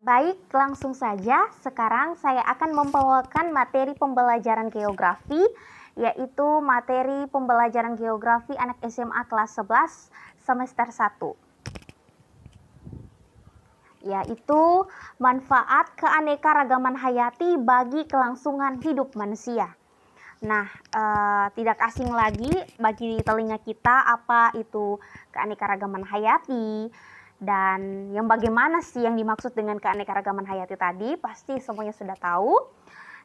Baik, langsung saja. Sekarang saya akan membawakan materi pembelajaran geografi, yaitu materi pembelajaran geografi anak SMA kelas 11 semester 1. Yaitu manfaat keanekaragaman hayati bagi kelangsungan hidup manusia. Nah, tidak asing lagi bagi telinga kita apa itu keanekaragaman hayati. Dan yang bagaimana sih yang dimaksud dengan keanekaragaman hayati tadi, pasti semuanya sudah tahu.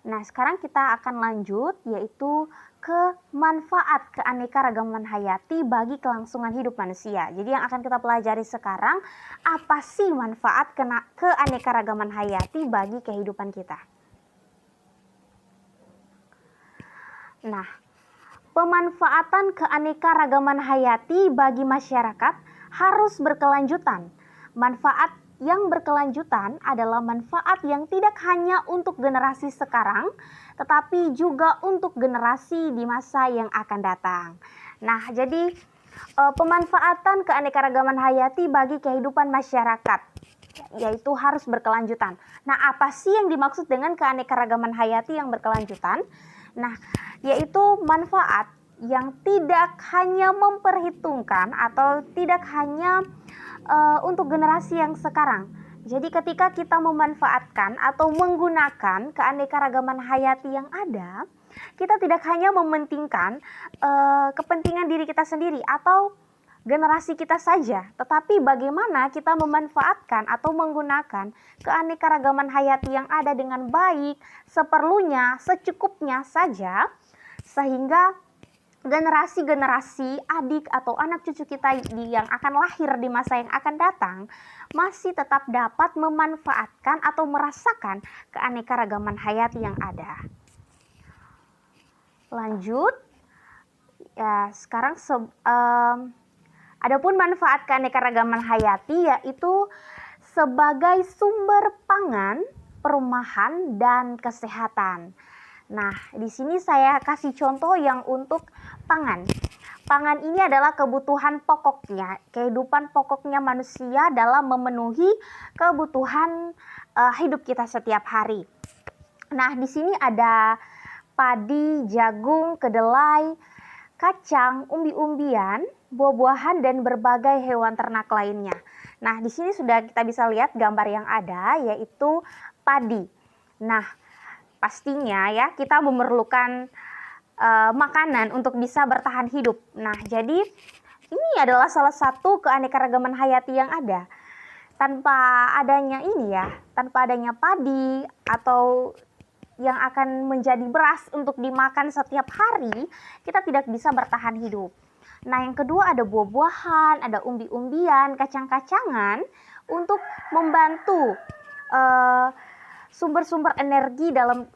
Nah, sekarang kita akan lanjut, yaitu ke manfaat keanekaragaman hayati bagi kelangsungan hidup manusia. Jadi yang akan kita pelajari sekarang, apa sih manfaat keanekaragaman hayati bagi kehidupan kita? Nah, pemanfaatan keanekaragaman hayati bagi masyarakat harus berkelanjutan. Manfaat yang berkelanjutan adalah manfaat yang tidak hanya untuk generasi sekarang, tetapi juga untuk generasi di masa yang akan datang. Nah, jadi pemanfaatan keanekaragaman hayati bagi kehidupan masyarakat, yaitu harus berkelanjutan. Nah, apa sih yang dimaksud dengan keanekaragaman hayati yang berkelanjutan? Nah, yaitu manfaat yang tidak hanya memperhitungkan atau tidak hanya untuk generasi yang sekarang. Jadi ketika kita memanfaatkan atau menggunakan keanekaragaman hayati yang ada, kita tidak hanya mementingkan kepentingan diri kita sendiri atau generasi kita saja, tetapi bagaimana kita memanfaatkan atau menggunakan keanekaragaman hayati yang ada dengan baik, seperlunya, secukupnya saja, sehingga generasi-generasi adik atau anak cucu kita yang akan lahir di masa yang akan datang masih tetap dapat memanfaatkan atau merasakan keanekaragaman hayati yang ada. Lanjut, ya sekarang adapun manfaat keanekaragaman hayati yaitu sebagai sumber pangan, perumahan, dan kesehatan. Nah, di sini saya kasih contoh yang untuk pangan. Pangan ini adalah kebutuhan pokoknya, kehidupan pokoknya manusia dalam memenuhi kebutuhan hidup kita setiap hari. Nah, di sini ada padi, jagung, kedelai, kacang, umbi-umbian, buah-buahan, dan berbagai hewan ternak lainnya. Nah, di sini sudah kita bisa lihat gambar yang ada, yaitu padi. Nah, pastinya ya kita memerlukan makanan untuk bisa bertahan hidup. Nah, jadi ini adalah salah satu keanekaragaman hayati yang ada. Tanpa adanya ini ya, tanpa adanya padi atau yang akan menjadi beras untuk dimakan setiap hari, kita tidak bisa bertahan hidup. Nah, yang kedua ada buah-buahan, ada umbi-umbian, kacang-kacangan untuk membantu sumber-sumber energi dalam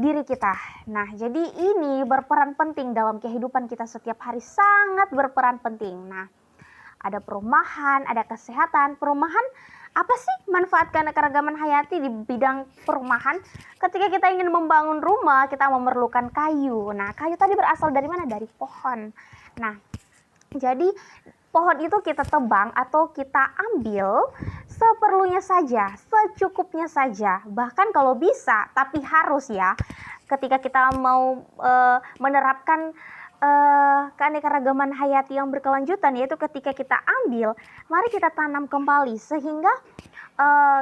diri kita. Nah, jadi ini berperan penting dalam kehidupan kita setiap hari, sangat berperan penting. Nah, ada perumahan, ada kesehatan. Perumahan, apa sih manfaat keanekaragaman hayati di bidang perumahan? Ketika kita ingin membangun rumah, kita memerlukan kayu. Nah, kayu tadi berasal dari mana? Dari pohon. Nah, jadi pohon itu kita tebang atau kita ambil seperlunya saja, secukupnya saja. Bahkan kalau bisa, tapi harus ya, ketika kita mau menerapkan keanekaragaman hayati yang berkelanjutan, yaitu ketika kita ambil, mari kita tanam kembali sehingga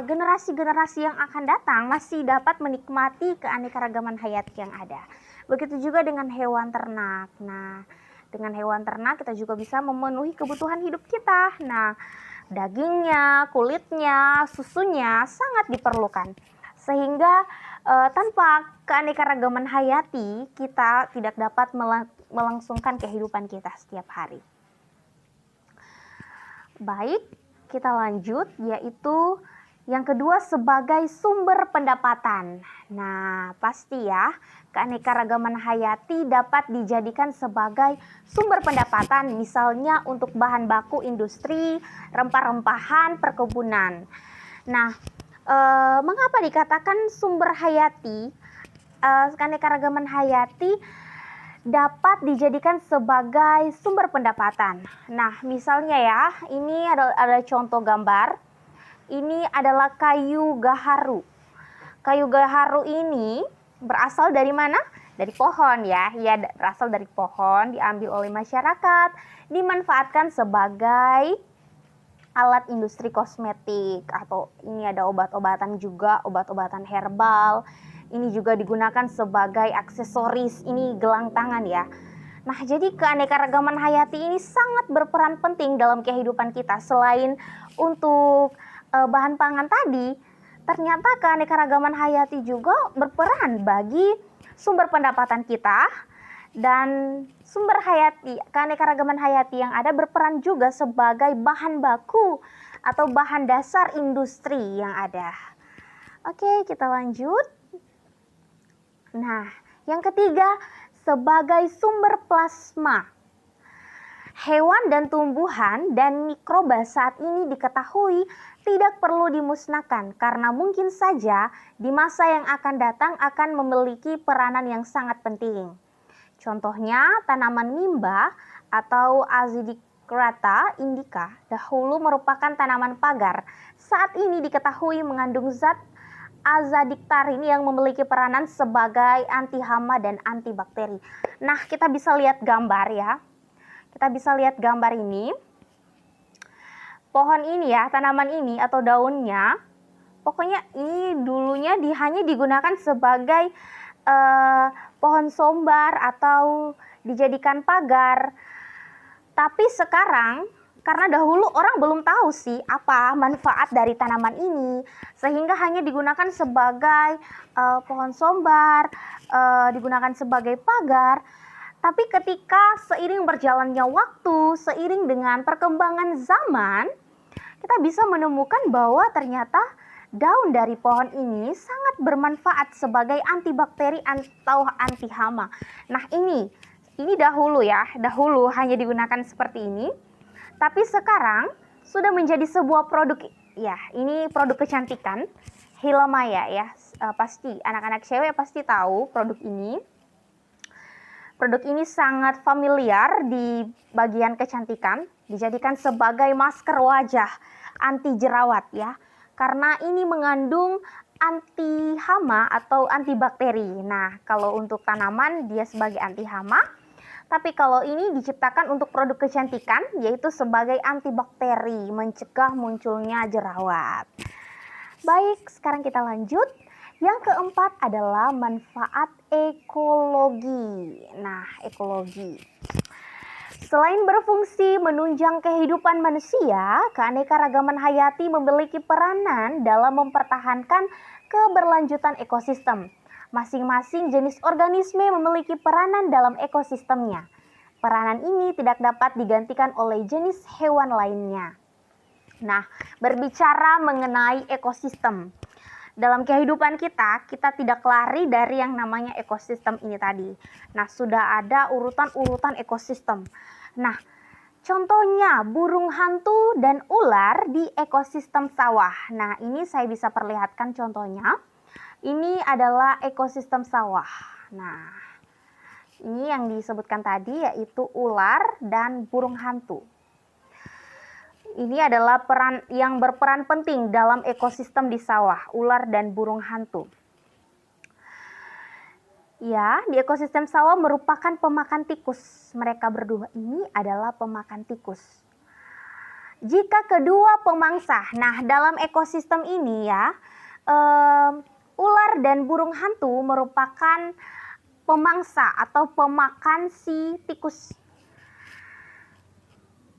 generasi-generasi yang akan datang masih dapat menikmati keanekaragaman hayati yang ada. Begitu juga dengan hewan ternak. Nah, dengan hewan ternak kita juga bisa memenuhi kebutuhan hidup kita. Nah, dagingnya, kulitnya, susunya sangat diperlukan. Sehingga tanpa keanekaragaman hayati kita tidak dapat melangsungkan kehidupan kita setiap hari. Baik, kita lanjut, yaitu yang kedua sebagai sumber pendapatan. Nah, pasti ya, keanekaragaman hayati dapat dijadikan sebagai sumber pendapatan, misalnya untuk bahan baku industri, rempah-rempahan, perkebunan. Nah, mengapa dikatakan sumber hayati, keanekaragaman hayati dapat dijadikan sebagai sumber pendapatan? Nah, misalnya ya, ini ada contoh gambar. Ini adalah kayu gaharu. Kayu gaharu ini berasal dari mana? Dari pohon ya. Ya, berasal dari pohon, diambil oleh masyarakat, dimanfaatkan sebagai alat industri kosmetik, atau ini ada obat-obatan juga, obat-obatan herbal. Ini juga digunakan sebagai aksesoris, ini gelang tangan ya. Nah, jadi keanekaragaman hayati ini sangat berperan penting dalam kehidupan kita. Selain untuk bahan pangan tadi, ternyata keanekaragaman hayati juga berperan bagi sumber pendapatan kita, dan sumber hayati, keanekaragaman hayati yang ada berperan juga sebagai bahan baku atau bahan dasar industri yang ada. Oke, kita lanjut. Nah, yang ketiga, sebagai sumber plasma. Hewan dan tumbuhan dan mikroba saat ini diketahui tidak perlu dimusnahkan karena mungkin saja di masa yang akan datang akan memiliki peranan yang sangat penting. Contohnya tanaman mimba atau Azadirachta indica dahulu merupakan tanaman pagar. Saat ini diketahui mengandung zat azadiktarin yang memiliki peranan sebagai anti hama dan antibakteri. Nah, kita bisa lihat gambar ya. Kita bisa lihat gambar ini. Pohon ini ya, tanaman ini atau daunnya, pokoknya ini dulunya hanya digunakan sebagai pohon sombar atau dijadikan pagar. Tapi sekarang, karena dahulu orang belum tahu sih apa manfaat dari tanaman ini, sehingga hanya digunakan sebagai pohon sombar, digunakan sebagai pagar. Tapi ketika seiring berjalannya waktu, seiring dengan perkembangan zaman, kita bisa menemukan bahwa ternyata daun dari pohon ini sangat bermanfaat sebagai antibakteri atau anti hama. Nah, ini dahulu ya, dahulu hanya digunakan seperti ini. Tapi sekarang sudah menjadi sebuah produk ya, ini produk kecantikan, Hilamaya ya. Pasti anak-anak cewek pasti tahu produk ini. Produk ini sangat familiar di bagian kecantikan, dijadikan sebagai masker wajah anti jerawat ya. Karena ini mengandung anti hama atau antibakteri. Nah, kalau untuk tanaman dia sebagai anti hama, tapi kalau ini diciptakan untuk produk kecantikan yaitu sebagai antibakteri, mencegah munculnya jerawat. Baik, sekarang kita lanjut. Yang keempat adalah manfaat ekologi. Nah, ekologi. Selain berfungsi menunjang kehidupan manusia, keanekaragaman hayati memiliki peranan dalam mempertahankan keberlanjutan ekosistem. Masing-masing jenis organisme memiliki peranan dalam ekosistemnya. Peranan ini tidak dapat digantikan oleh jenis hewan lainnya. Nah, berbicara mengenai ekosistem. Dalam kehidupan kita tidak lari dari yang namanya ekosistem ini tadi. Nah, sudah ada urutan-urutan ekosistem. Nah, contohnya burung hantu dan ular di ekosistem sawah. Nah, ini saya bisa perlihatkan contohnya. Ini adalah ekosistem sawah. Nah, ini yang disebutkan tadi yaitu ular dan burung hantu. Ini adalah peran yang berperan penting dalam ekosistem di sawah, ular dan burung hantu. Ya, di ekosistem sawah merupakan pemakan tikus. Mereka berdua ini adalah pemakan tikus. Jika kedua pemangsa, nah dalam ekosistem ini ya, ular dan burung hantu merupakan pemangsa atau pemakan si tikus.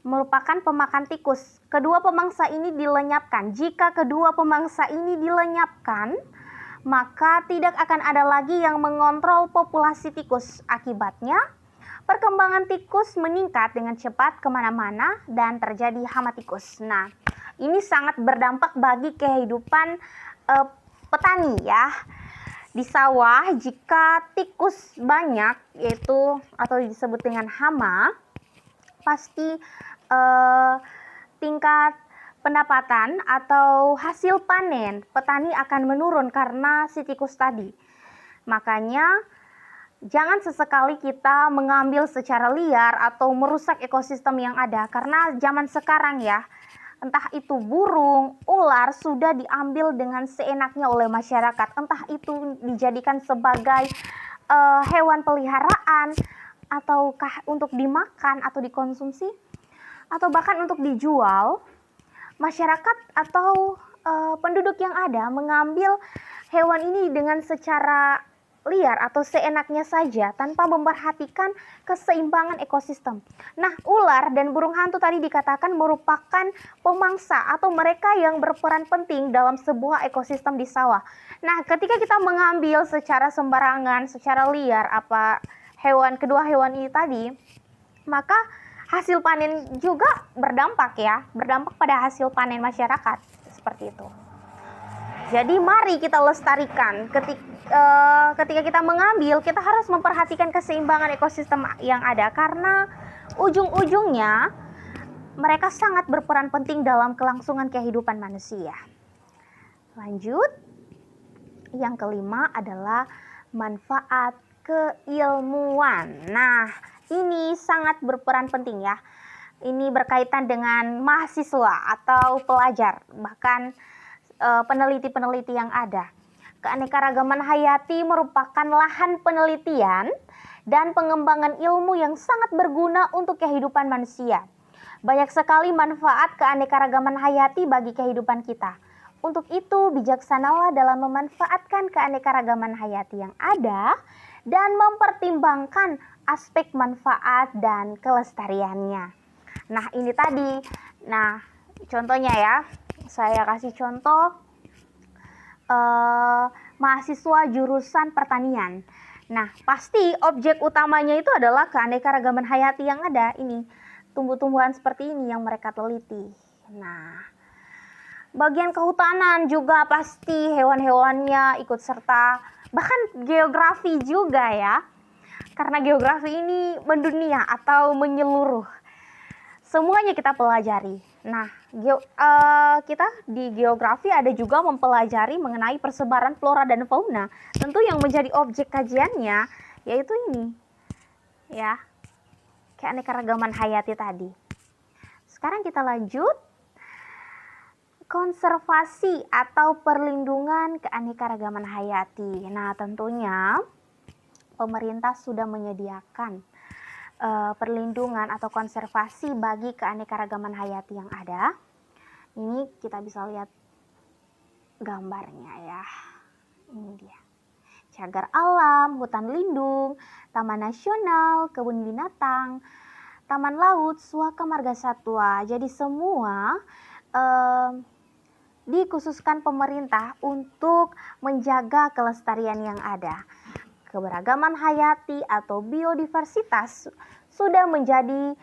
Merupakan pemakan tikus. Kedua pemangsa ini dilenyapkan. Jika kedua pemangsa ini dilenyapkan, maka tidak akan ada lagi yang mengontrol populasi tikus. Akibatnya, perkembangan tikus meningkat dengan cepat kemana-mana dan terjadi hama tikus. Nah, ini sangat berdampak bagi kehidupan petani ya. Di sawah, jika tikus banyak, yaitu atau disebut dengan hama, pasti tingkat pendapatan atau hasil panen petani akan menurun karena si tikus tadi. Makanya jangan sesekali kita mengambil secara liar atau merusak ekosistem yang ada, karena zaman sekarang ya entah itu burung, ular, sudah diambil dengan seenaknya oleh masyarakat. Entah itu dijadikan sebagai hewan peliharaan, ataukah untuk dimakan atau dikonsumsi, atau bahkan untuk dijual. Masyarakat atau penduduk yang ada mengambil hewan ini dengan secara liar atau seenaknya saja tanpa memperhatikan keseimbangan ekosistem. Nah, ular dan burung hantu tadi dikatakan merupakan pemangsa atau mereka yang berperan penting dalam sebuah ekosistem di sawah. Nah, ketika kita mengambil secara sembarangan, secara liar kedua hewan ini tadi, maka hasil panen juga berdampak pada hasil panen masyarakat seperti itu. Jadi mari kita lestarikan. Ketika kita mengambil, kita harus memperhatikan keseimbangan ekosistem yang ada, karena ujung-ujungnya mereka sangat berperan penting dalam kelangsungan kehidupan manusia. Lanjut, yang kelima adalah manfaat keilmuan. Nah, ini sangat berperan penting ya. Ini berkaitan dengan mahasiswa atau pelajar, bahkan peneliti-peneliti yang ada. Keanekaragaman hayati merupakan lahan penelitian dan pengembangan ilmu yang sangat berguna untuk kehidupan manusia. Banyak sekali manfaat keanekaragaman hayati bagi kehidupan kita. Untuk itu, bijaksanalah dalam memanfaatkan keanekaragaman hayati yang ada dan mempertimbangkan aspek manfaat dan kelestariannya. Nah, ini tadi. Nah, contohnya ya. Saya kasih contoh mahasiswa jurusan pertanian. Nah, pasti objek utamanya itu adalah keanekaragaman hayati yang ada. Ini tumbuh-tumbuhan seperti ini yang mereka teliti. Nah, bagian kehutanan juga pasti hewan-hewannya ikut serta. Bahkan geografi juga ya. Karena geografi ini mendunia atau menyeluruh. Semuanya kita pelajari. Nah, kita di geografi ada juga mempelajari mengenai persebaran flora dan fauna. Tentu yang menjadi objek kajiannya yaitu ini. Ya. Keanekaragaman hayati tadi. Sekarang kita lanjut. Konservasi atau perlindungan keanekaragaman hayati. Nah, tentunya pemerintah sudah menyediakan perlindungan atau konservasi bagi keanekaragaman hayati yang ada. Ini kita bisa lihat gambarnya ya. Ini dia. Cagar alam, hutan lindung, taman nasional, kebun binatang, taman laut, suaka marga satwa. Jadi semua dikhususkan pemerintah untuk menjaga kelestarian yang ada. Keberagaman hayati atau biodiversitas sudah menjadi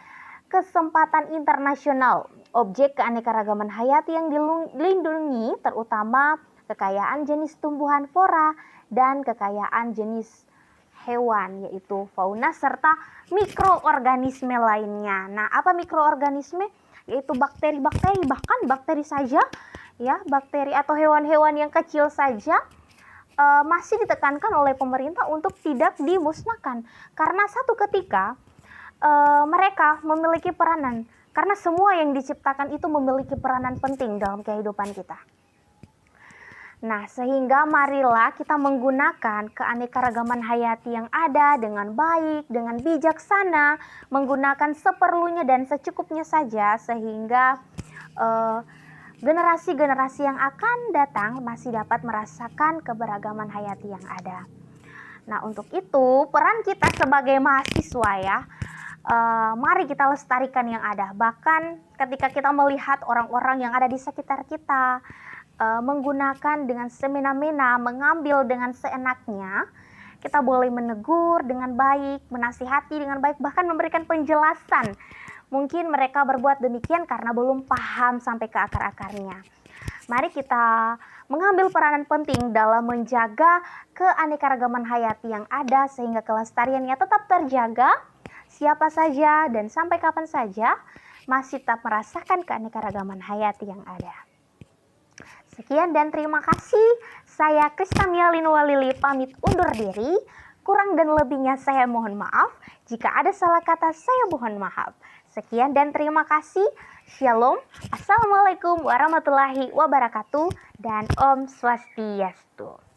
kesempatan internasional. Objek keanekaragaman hayati yang dilindungi terutama kekayaan jenis tumbuhan flora dan kekayaan jenis hewan yaitu fauna serta mikroorganisme lainnya. Nah, apa mikroorganisme? Yaitu bakteri-bakteri, bahkan bakteri saja ya, bakteri atau hewan-hewan yang kecil saja masih ditekankan oleh pemerintah untuk tidak dimusnahkan, karena satu ketika mereka memiliki peranan, karena semua yang diciptakan itu memiliki peranan penting dalam kehidupan kita. Nah, sehingga marilah kita menggunakan keanekaragaman hayati yang ada dengan baik, dengan bijaksana, menggunakan seperlunya dan secukupnya saja, sehingga generasi-generasi yang akan datang masih dapat merasakan keberagaman hayati yang ada. Nah, untuk itu peran kita sebagai mahasiswa ya, mari kita lestarikan yang ada. Bahkan ketika kita melihat orang-orang yang ada di sekitar kita menggunakan dengan semena-mena, mengambil dengan seenaknya, kita boleh menegur dengan baik, menasihati dengan baik, bahkan memberikan penjelasan. Mungkin mereka berbuat demikian karena belum paham sampai ke akar-akarnya. Mari kita mengambil peranan penting dalam menjaga keanekaragaman hayati yang ada sehingga kelestariannya tetap terjaga. Siapa saja dan sampai kapan saja masih tetap merasakan keanekaragaman hayati yang ada. Sekian dan terima kasih. Saya Krista Linwalili pamit undur diri. Kurang dan lebihnya saya mohon maaf. Jika ada salah kata saya mohon maaf. Sekian dan terima kasih. Shalom. Assalamualaikum warahmatullahi wabarakatuh dan Om Swastiastu.